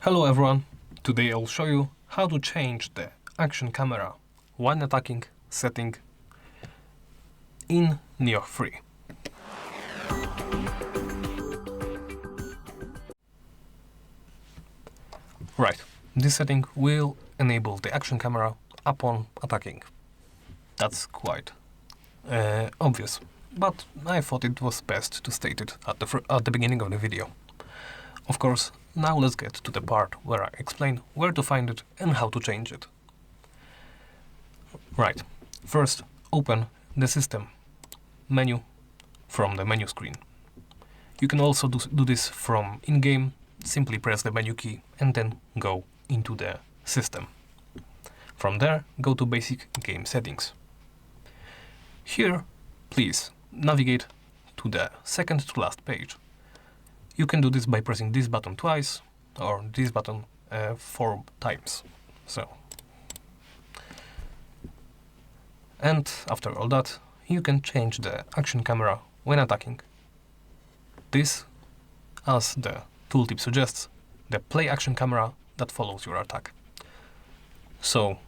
Hello everyone, today I'll show you how to change the action camera when attacking setting in Nioh 3. Right, this setting will enable the action camera upon attacking. That's quite obvious, but I thought it was best to state it at the beginning of the video. Of course, now let's get to the part where I explain where to find it and how to change it. Right, first open the system menu from the menu screen. You can also do this from in-game. Simply press the menu key and then go into the system. From there, go to basic game settings. Here, please navigate to the second to last page. You can do this by pressing this button twice or this button 4 times. And after all that, you can change the action camera when attacking. This, as the tooltip suggests, the play action camera that follows your attack. So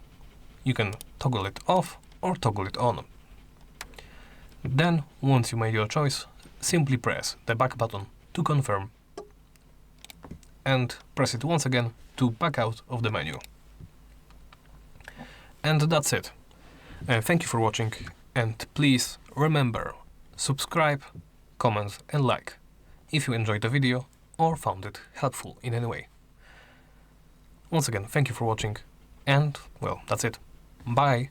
you can toggle it off or toggle it on. Then, once you made your choice, simply press the back button to confirm and press it once again to back out of the menu. And that's it. Thank you for watching, and please remember, subscribe, comment and like if you enjoyed the video or found it helpful in any way. Once again, thank you for watching, and well, that's it. Bye!